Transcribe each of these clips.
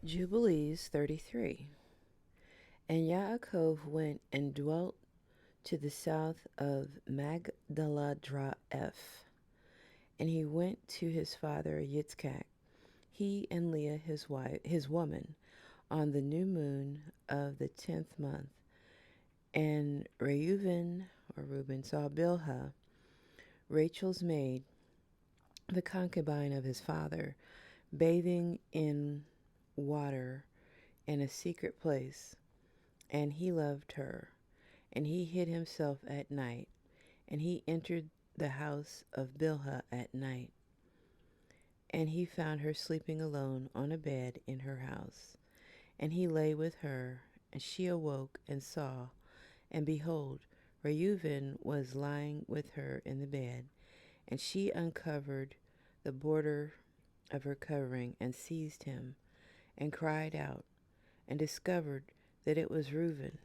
Jubilees 33. And Yaakov went and dwelt to the south of Magdala-Eph. And he went to his father Yitzchak, he and Leah his wife, his woman, on the new moon of the 10th month. And Reuben saw Bilhah, Rachel's maid, the concubine of his father, bathing in water in a secret place, and he loved her. And he hid himself at night, and he entered the house of Bilhah at night. And he found her sleeping alone on a bed in her house. And he lay with her, and she awoke and saw, and behold, Reuben was lying with her in the bed. And she uncovered the border of her covering, and seized him, and cried out, and discovered that it was Reuben.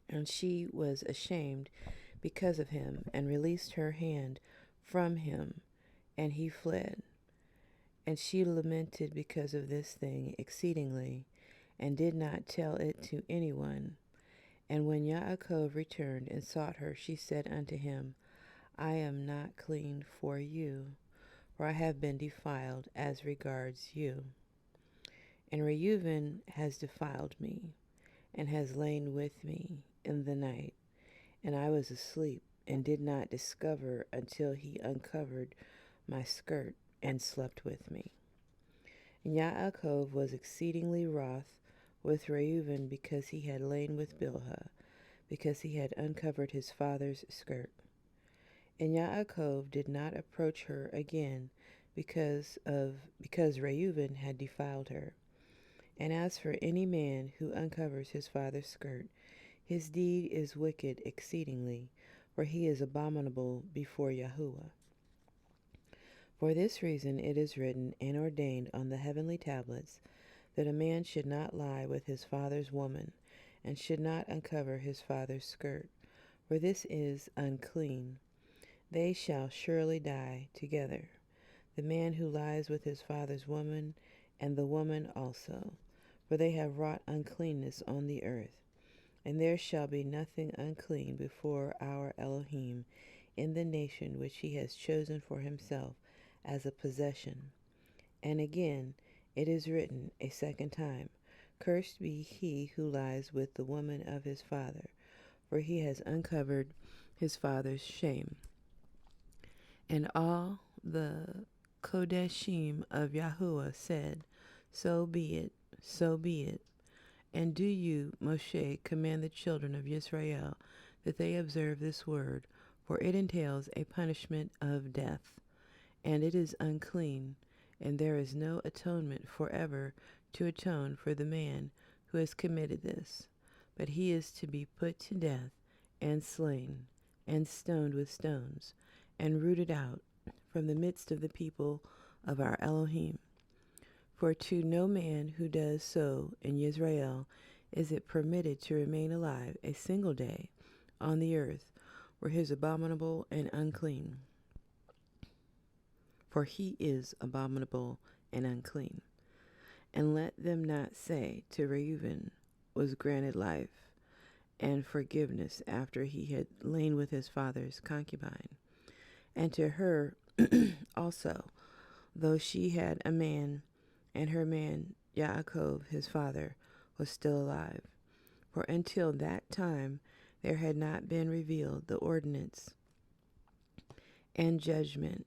And she was ashamed because of him, and released her hand from him, and he fled. And she lamented because of this thing exceedingly, and did not tell it to anyone. And when Yaakov returned and sought her, she said unto him, I am not clean for you, for I have been defiled as regards you. And Reuben has defiled me, and has lain with me in the night. And I was asleep, and did not discover until he uncovered my skirt, and slept with me. And Yaakov was exceedingly wroth with Reuben, because he had lain with Bilhah, because he had uncovered his father's skirt. And Yaakov did not approach her again, because Reuben had defiled her. And as for any man who uncovers his father's skirt, his deed is wicked exceedingly, for he is abominable before Yahuwah. For this reason it is written and ordained on the heavenly tablets, that a man should not lie with his father's woman, and should not uncover his father's skirt, for this is unclean. They shall surely die together, the man who lies with his father's woman, and the woman also, for they have wrought uncleanness on the earth. And there shall be nothing unclean before our Elohim in the nation which he has chosen for himself as a possession. And again it is written a second time, Cursed be he who lies with the woman of his father, for he has uncovered his father's shame. And all the Kodeshim of Yahuwah said, So be it, so be it. And do you, Moshe, command the children of Israel that they observe this word, for it entails a punishment of death. And it is unclean, and there is no atonement forever to atone for the man who has committed this. But he is to be put to death, and slain, and stoned with stones, and rooted out from the midst of the people of our Elohim. For to no man who does so in Israel is it permitted to remain alive a single day on the earth, where he is abominable and unclean. For he is abominable and unclean. And let them not say to Reuben was granted life and forgiveness after he had lain with his father's concubine, and to her also, though she had a man, and her man Yaakov his father was still alive. For until that time there had not been revealed the ordinance and judgment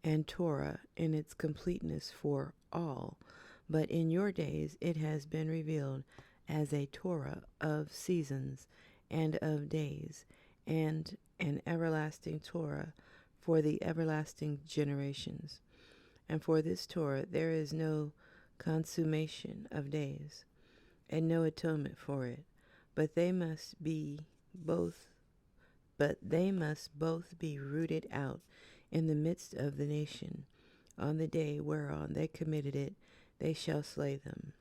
and Torah in its completeness for all, but in your days it has been revealed as a Torah of seasons and of days, and an everlasting Torah for the everlasting generations. And for this Torah there is no consummation of days, and no atonement for it, but they must both be rooted out in the midst of the nation. On the day whereon they committed it, they shall slay them.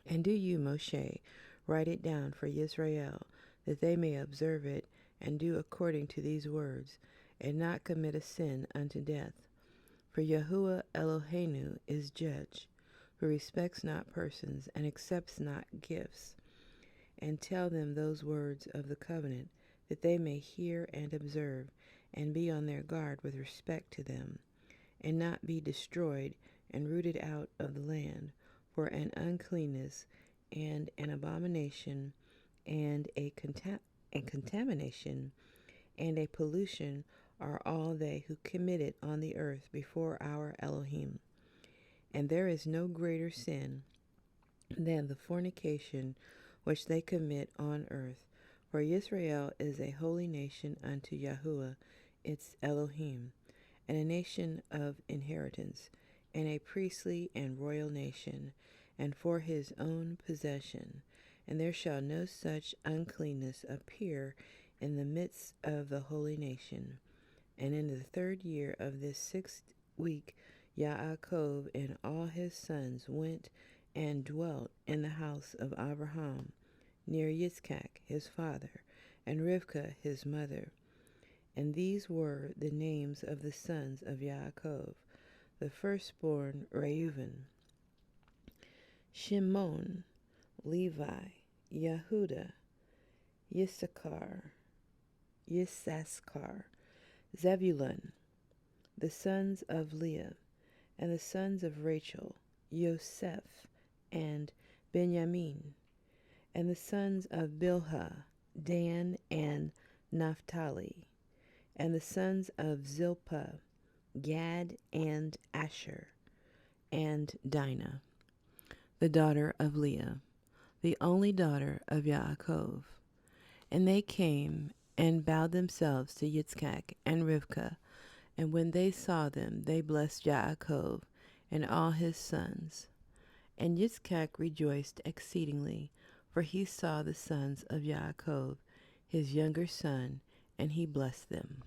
And do you, Moshe, write it down for Israel, that they may observe it, and do according to these words, and not commit a sin unto death. For Yahuwah Eloheinu is judge. who respects not persons and accepts not gifts, and tell them those words of the covenant, that they may hear and observe, and be on their guard with respect to them, and not be destroyed and rooted out of the land, for an uncleanness and an abomination and a contamination and a pollution are all they who commit it on the earth before our Elohim. And there is no greater sin than the fornication which they commit on earth. For Israel is a holy nation unto Yahuwah its Elohim, and a nation of inheritance, and a priestly and royal nation, and for his own possession. And there shall no such uncleanness appear in the midst of the holy nation. And in the 3rd year of this 6th week, Yaakov and all his sons went and dwelt in the house of Abraham, near Yitzchak his father, and Rivkah his mother. And these were the names of the sons of Yaakov. The firstborn Reuben, Shimon, Levi, Yehuda, Yissaschar, Zebulun. The sons of Leah, and the sons of Rachel, Yosef, and Benjamin. And the sons of Bilhah, Dan and Naphtali. And the sons of Zilpah, Gad and Asher, and Dinah, the daughter of Leah, the only daughter of Yaakov. And they came and bowed themselves to Yitzchak and Rivkah, and when they saw them, they blessed Yaakov and all his sons. And Yitzchak rejoiced exceedingly, for he saw the sons of Yaakov, his younger son, and he blessed them.